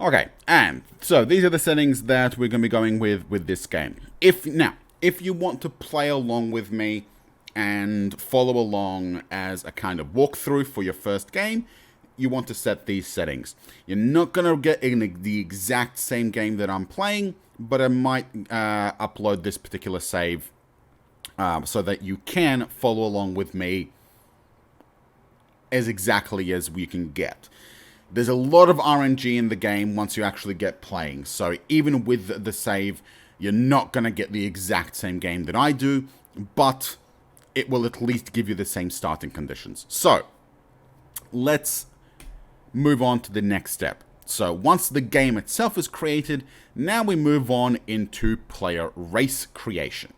Okay, and so these are the settings that we're going to be going with this game. If you want to play along with me and follow along as a kind of walkthrough for your first game, you want to set these settings. You're not going to get in the exact same game that I'm playing, but I might upload this particular save so that you can follow along with me as exactly as we can get. There's a lot of RNG in the game once you actually get playing, so even with the save, you're not going to get the exact same game that I do, but it will at least give you the same starting conditions. So, let's move on to the next step. So, once the game itself is created, now we move on into player race creation.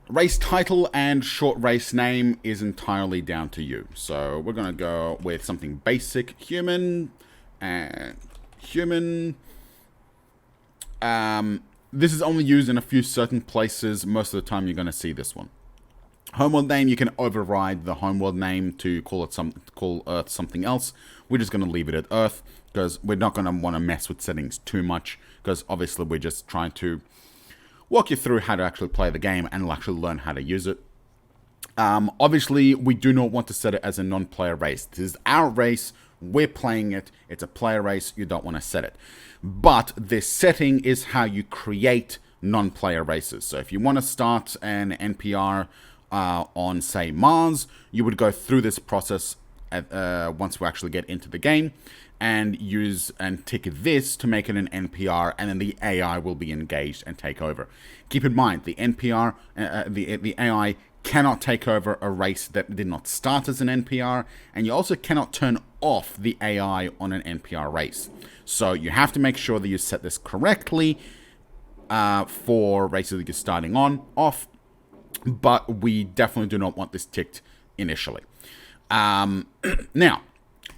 Race title and short race name is entirely down to you. So we're going to go with something basic, human, and human. This is only used in a few certain places. Most of the time you're going to see this one. Homeworld name, you can override the homeworld name to call Earth something else. We're just going to leave it at Earth because we're not going to want to mess with settings too much, because obviously we're just trying to walk you through how to actually play the game and actually learn how to use it. Obviously, we do not want to set it as a non-player race. This is our race. We're playing it. It's a player race. You don't want to set it. But this setting is how you create non-player races. So if you want to start an NPR on, say, Mars, you would go through this process once we actually get into the game, and use and tick this to make it an NPR, and then the AI will be engaged and take over. Keep in mind, the NPR, the AI cannot take over a race that did not start as an NPR, and you also cannot turn off the AI on an NPR race. So you have to make sure that you set this correctly for races that you're starting off, but we definitely do not want this ticked initially. Now,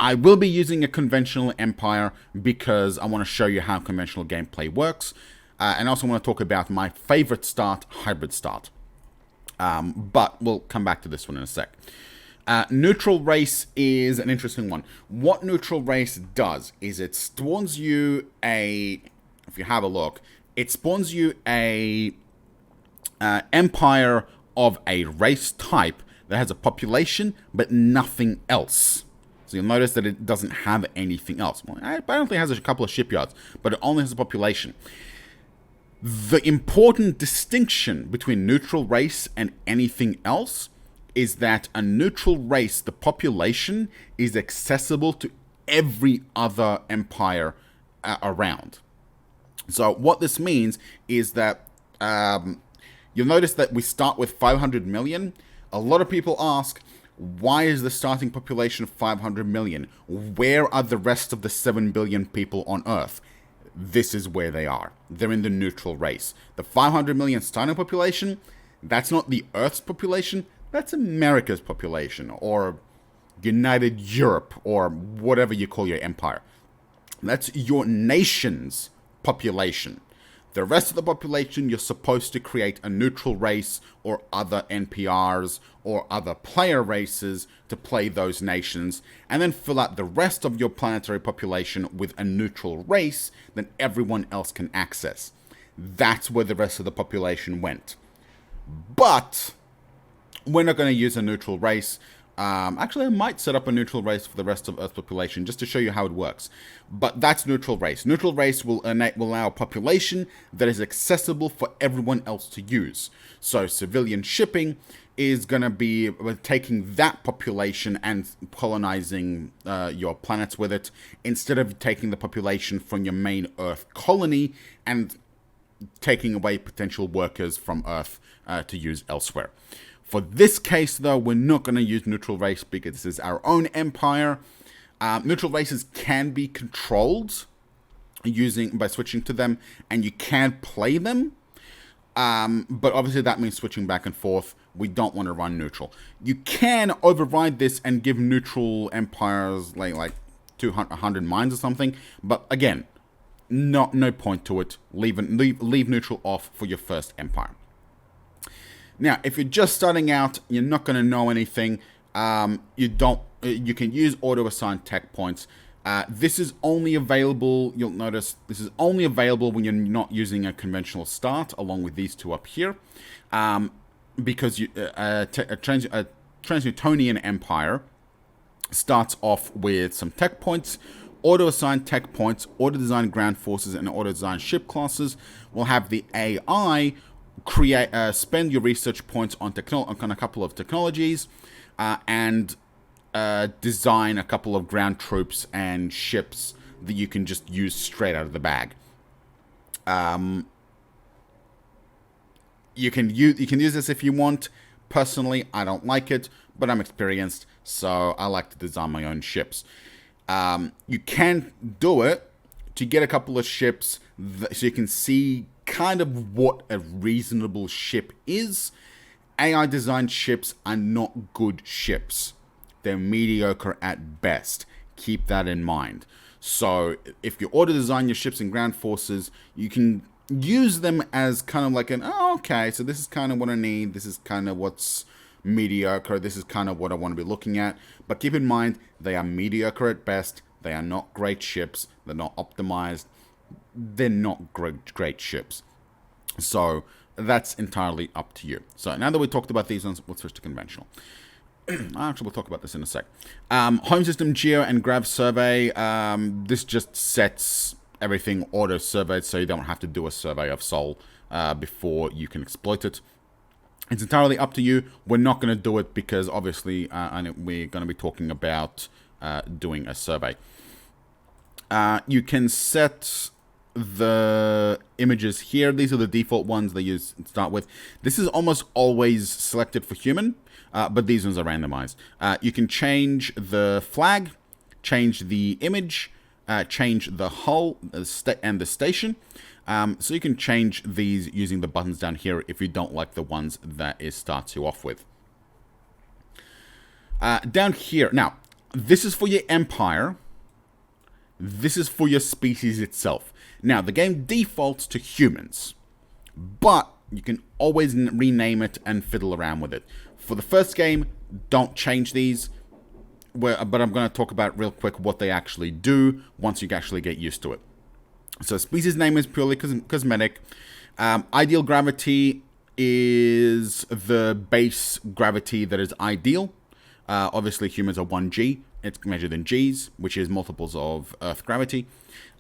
I will be using a conventional empire because I want to show you how conventional gameplay works, and also want to talk about my favorite start, hybrid start. But we'll come back to this one in a sec. Neutral race is an interesting one. What neutral race does is it spawns you if you have a look, it spawns you a empire of a race type that has a population but nothing else. So you'll notice that it doesn't have anything else. Well, it apparently has a couple of shipyards, but it only has a population. The important distinction between neutral race and anything else is that a neutral race, the population, is accessible to every other empire around. So what this means is that you'll notice that we start with 500 million. A lot of people ask, why is the starting population of 500 million? Where are the rest of the 7 billion people on Earth? This is where they are. They're in the neutral race. The 500 million starting population, that's not the Earth's population, that's America's population, or United Europe, or whatever you call your empire. That's your nation's population. The rest of the population, you're supposed to create a neutral race or other NPRs or other player races to play those nations, and then fill out the rest of your planetary population with a neutral race that everyone else can access. That's where the rest of the population went. But we're not going to use a neutral race. Actually, I might set up a neutral race for the rest of Earth's population just to show you how it works. But that's neutral race. Neutral race will allow a population that is accessible for everyone else to use. So civilian shipping is going to be taking that population and colonizing your planets with it, instead of taking the population from your main Earth colony and taking away potential workers from Earth to use elsewhere. For this case, though, we're not going to use neutral race because this is our own empire. Neutral races can be controlled by switching to them, and you can play them. But obviously that means switching back and forth. We don't want to run neutral. You can override this and give neutral empires like 200 mines or something. But again, no point to it. Leave neutral off for your first empire. Now, if you're just starting out, you're not going to know anything. You can use auto-assign tech points. This is only available, you'll notice, this is only available when you're not using a conventional start, along with these two up here. Because a Trans-Newtonian empire starts off with some tech points, auto-assigned tech points, auto-designed ground forces, and auto-designed ship classes. Will have the AI spend your research points on a couple of technologies, and design a couple of ground troops and ships that you can just use straight out of the bag. You can use this if you want. Personally, I don't like it, but I'm experienced, so I like to design my own ships. You can do it to get a couple of ships so you can see kind of what a reasonable ship is. AI designed ships are not good ships. They're mediocre at best. Keep that in mind. So if you auto design your ships and ground forces, you can use them as kind of like okay, so this is kind of what I need. This is kind of what's mediocre. This is kind of what I want to be looking at. But keep in mind, they are mediocre at best. They are not great ships. They're not optimized. They're not great ships. So that's entirely up to you. So now that we talked about these ones, we'll switch to conventional. Actually, we'll talk about this in a sec. Home system geo and grav survey. This just sets everything auto surveyed, so you don't have to do a survey of Sol before you can exploit it. It's entirely up to you. We're not going to do it because obviously we're going to be talking about doing a survey. You can set the images here. These are the default ones that you start with. This is almost always selected for human, but these ones are randomized. You can change the flag, change the image, change the hull and the station. So you can change these using the buttons down here if you don't like the ones that it starts you off with. Down here, now, this is for your empire. This is for your species itself. Now, the game defaults to humans, but you can always rename it and fiddle around with it. For the first game, don't change these, but I'm going to talk about real quick what they actually do once you actually get used to it. So species name is purely cosmetic. Ideal gravity is the base gravity that is ideal. Obviously, humans are 1G. It's measured in Gs, which is multiples of Earth gravity.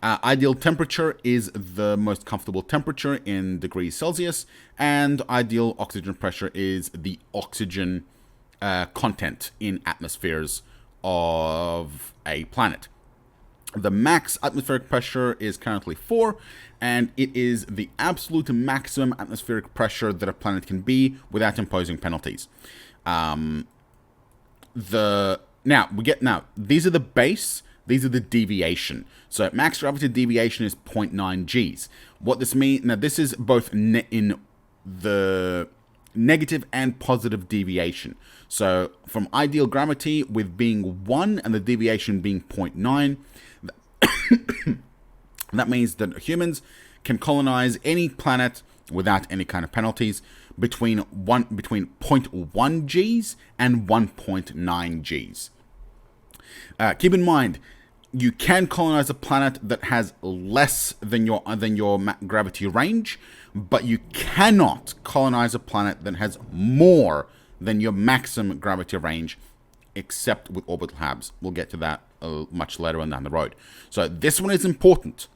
Ideal temperature is the most comfortable temperature in degrees Celsius. And ideal oxygen pressure is the oxygen content in atmospheres of a planet. The max atmospheric pressure is currently 4, and it is the absolute maximum atmospheric pressure that a planet can be without imposing penalties. These are the base, these are the deviation. So max gravity deviation is 0.9 Gs. What this means, now this is both in the negative and positive deviation. So from ideal gravity with being 1 and the deviation being 0.9, that means that humans can colonize any planet without any kind of penalties between 0.1 Gs and 1.9 Gs. Keep in mind, you can colonize a planet that has less than your gravity range, but you cannot colonize a planet that has more than your maximum gravity range, except with orbital habs. We'll get to that much later on down the road. So this one is important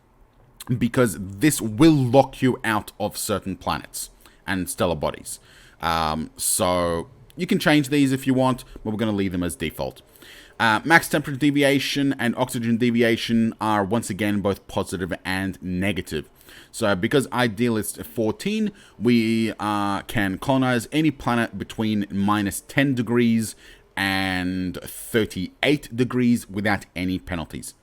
because this will lock you out of certain planets and stellar bodies. So you can change these if you want, but we're going to leave them as default. Max temperature deviation and oxygen deviation are once again both positive and negative. So because ideal is 14, we can colonize any planet between minus 10 degrees and 38 degrees without any penalties.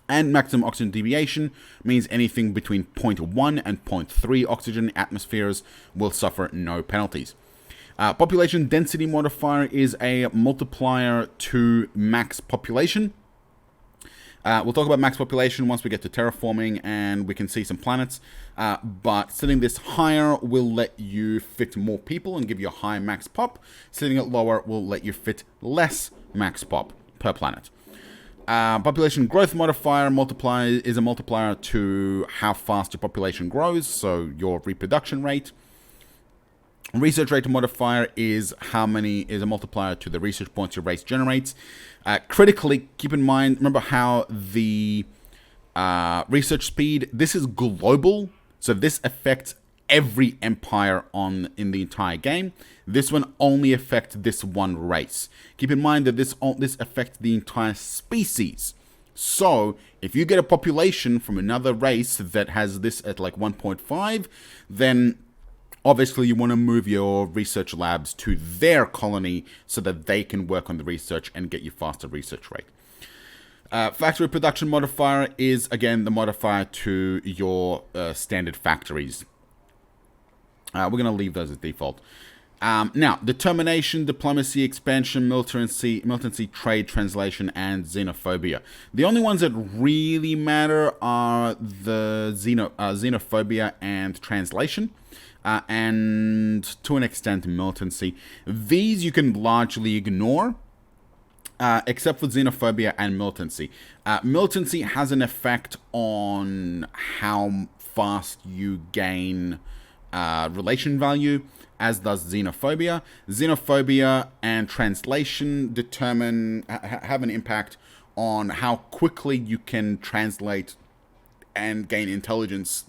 And maximum oxygen deviation means anything between 0.1 and 0.3 oxygen atmospheres will suffer no penalties. Population density modifier is a multiplier to max population. We'll talk about max population once we get to terraforming and we can see some planets. But setting this higher will let you fit more people and give you a high max pop. Setting it lower will let you fit less max pop per planet. Population growth modifier multiplier is a multiplier to how fast your population grows, so your reproduction rate. Research rate modifier is a multiplier to the research points your race generates. Critically, keep in mind, remember how the research speed, this is global, so this affects every empire in the entire game. This one only affects this one race. Keep in mind that this affects the entire species. So if you get a population from another race that has this at like 1.5, then obviously you want to move your research labs to their colony so that they can work on the research and get you faster research rate. Factory production modifier is, again, the modifier to your standard factories. We're going to leave those as default. Now, determination, diplomacy, expansion, militancy, trade, translation, and xenophobia. The only ones that really matter are the xenophobia and translation, and to an extent, militancy. These you can largely ignore, except for xenophobia and militancy. Militancy has an effect on how fast you gain relation value, as does xenophobia. Xenophobia and translation have an impact on how quickly you can translate and gain intelligence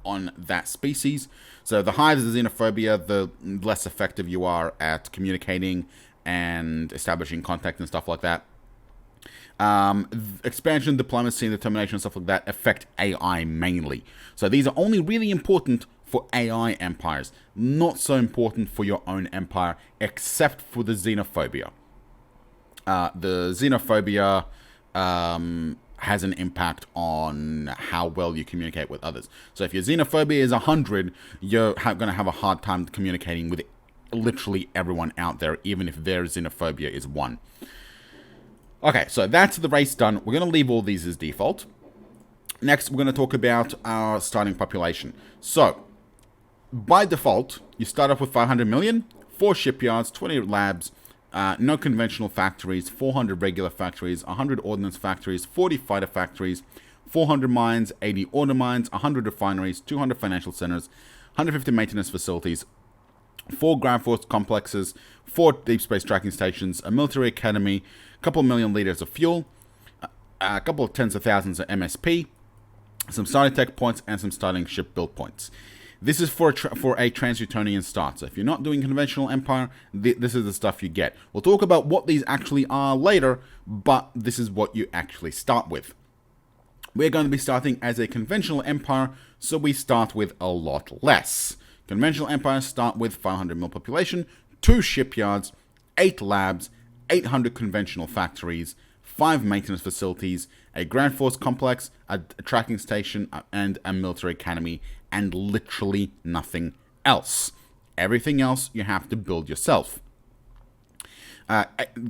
on that species. So the higher the xenophobia, the less effective you are at communicating and establishing contact and stuff like that. Expansion, diplomacy, and determination and stuff like that affect AI mainly. So these are only really important for AI empires, not so important for your own empire, except for the xenophobia. The xenophobia has an impact on how well you communicate with others. So if your xenophobia is 100, you're going to have a hard time communicating with literally everyone out there, even if their xenophobia is 1. Okay, so that's the race done. We're going to leave all these as default. Next, we're going to talk about our starting population. So, by default, you start off with 500 million, 4 shipyards, 20 labs, no conventional factories, 400 regular factories, 100 ordnance factories, 40 fighter factories, 400 mines, 80 order mines, 100 refineries, 200 financial centers, 150 maintenance facilities, 4 ground force complexes, 4 deep space tracking stations, a military academy, a couple million liters of fuel, a couple of tens of thousands of MSP, some starting tech points, and some starting ship build points. This is for a Trans-Newtonian start. So if you're not doing conventional empire, this is the stuff you get. We'll talk about what these actually are later, but this is what you actually start with. We're going to be starting as a conventional empire, so we start with a lot less. Conventional empires start with 500 mil population, 2 shipyards, 8 labs, 800 conventional factories, 5 maintenance facilities, a ground force complex, a tracking station, and a military academy, and literally nothing else. Everything else you have to build yourself.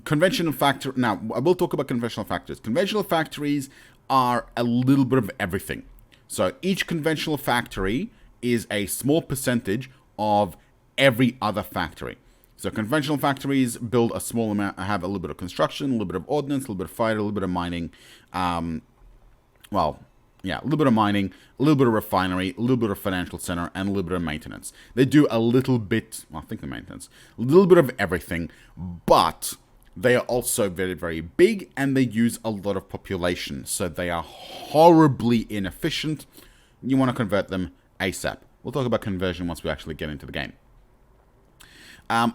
Conventional factory. Now, I will talk about conventional factories. Conventional factories are a little bit of everything. So each conventional factory is a small percentage of every other factory. So conventional factories build a small amount, have a little bit of construction, a little bit of ordnance, a little bit of fighter, a little bit of mining. A little bit of mining, a little bit of refinery, a little bit of financial center, and a little bit of maintenance. They do a little bit, well, I think the maintenance, a little bit of everything, but they are also very, very big, and they use a lot of population, so they are horribly inefficient. You want to convert them ASAP. We'll talk about conversion once we actually get into the game.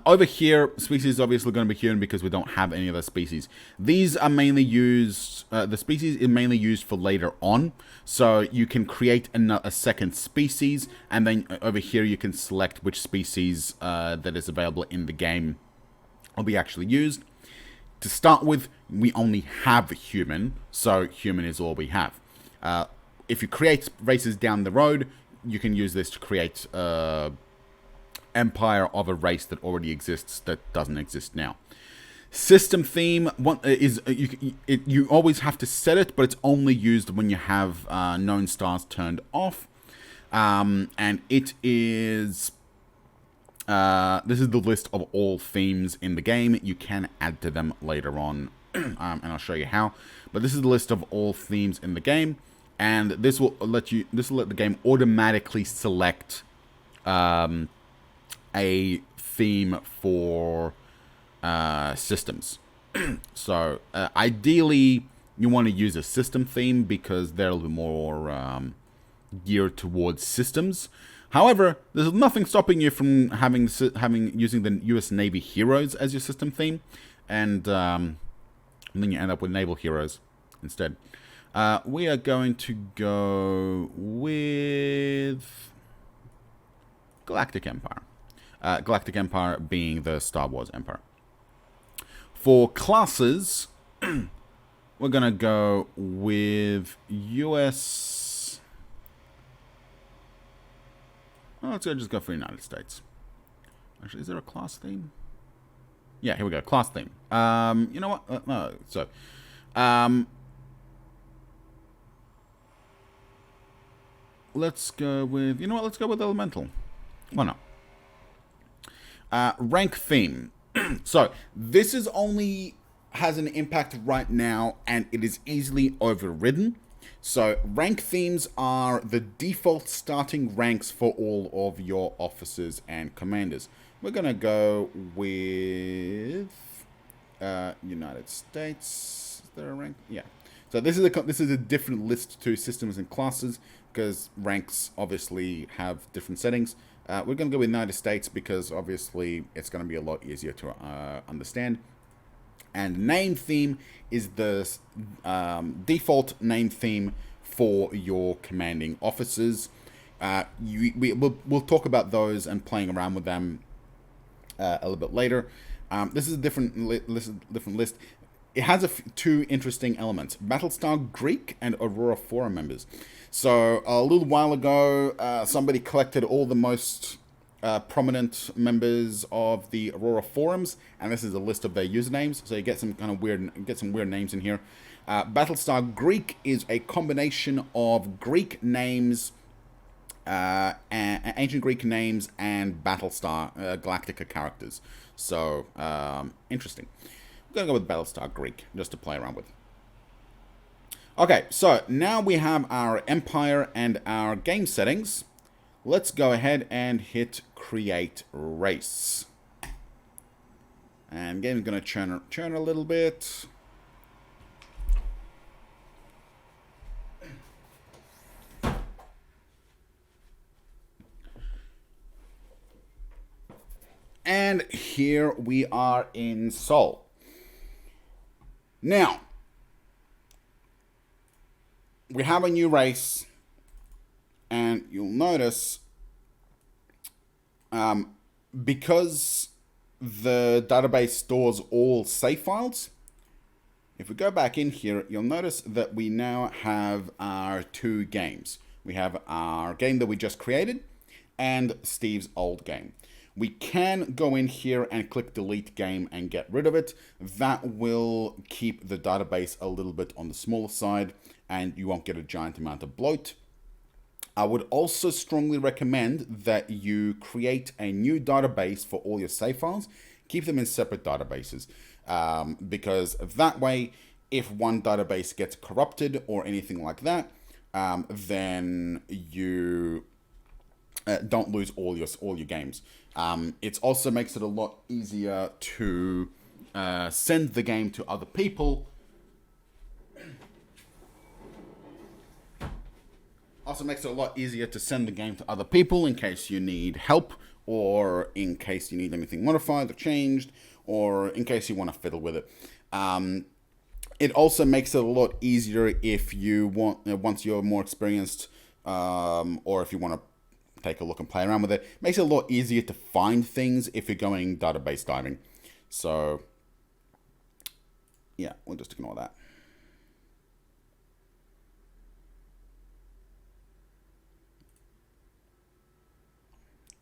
Over here, species is obviously going to be human because we don't have any other species. These are mainly used, the species is mainly used for later on. So you can create a second species, and then over here you can select which species that is available in the game will be actually used. To start with, we only have human, so human is all we have. If you create races down the road, you can use this to create empire of a race that already exists that doesn't exist now. System theme is you always have to set it, but it's only used when you have known stars turned off, and it is this is the list of all themes in the game. You can add to them later on, and I'll show you how. but this is the list of all themes in the game, and this will let the game automatically select a theme for systems. So ideally, you want to use a system theme because they're a little bit more geared towards systems. However, there's nothing stopping you from using the U.S. Navy heroes as your system theme, and then you end up with naval heroes instead. We are going to go with Galactic Empire. Galactic Empire being the Star Wars Empire. For classes, we're going to go with US... Oh, let's just go for United States. Actually, is there a class theme? Yeah, here we go. Class theme. You know what? No. So, let's go with... You know what? Let's go with Elemental. Why not? Rank theme. So, this is only has an impact right now, and it is easily overridden. So, rank themes are the default starting ranks for all of your officers and commanders. We're going to go with United States. Is there a rank? Yeah. So, this is a different list to systems and classes, because ranks obviously have different settings. We're going to go with United States because obviously it's going to be a lot easier to understand. And name theme is the default name theme for your commanding officers. We'll talk about those and playing around with them a little bit later. This is a different list. It has two interesting elements: Battlestar Greek and Aurora Forum members. So a little while ago, somebody collected all the most prominent members of the Aurora forums, and this is a list of their usernames. So you get some kind of weird names in here. Battlestar Greek is a combination of Greek names, ancient Greek names, and Battlestar Galactica characters. So interesting. I'm gonna go with Battlestar Greek just to play around with. Okay, so now we have our Empire and our game settings. Let's go ahead and hit Create Race. And game's going to churn a little bit. And here we are in Seoul. Now, we have a new race, and you'll notice because the database stores all save files, if we go back in here, you'll notice that we now have our two games. We have our game that we just created and Steve's old game. We can go in here and click delete game and get rid of it. That will keep the database a little bit on the smaller side, and you won't get a giant amount of bloat. I would also strongly recommend that you create a new database for all your save files. Keep them in separate databases, because that way, if one database gets corrupted or anything like that, then you don't lose all your games. It also makes it a lot easier to send the game to other people. Also makes it a lot easier to send the game to other people in case you need help, or in case you need anything modified or changed, or in case you want to fiddle with it. It also makes it a lot easier if you want, once you're more experienced, or if you want to take a look and play around with it. It makes it a lot easier to find things if you're going database diving. So, yeah, we'll just ignore that.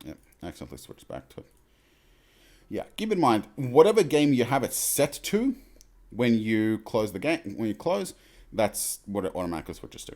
Yep, accidentally switched back to it. Yeah, keep in mind, whatever game you have it set to, when you close the game, that's what it automatically switches to.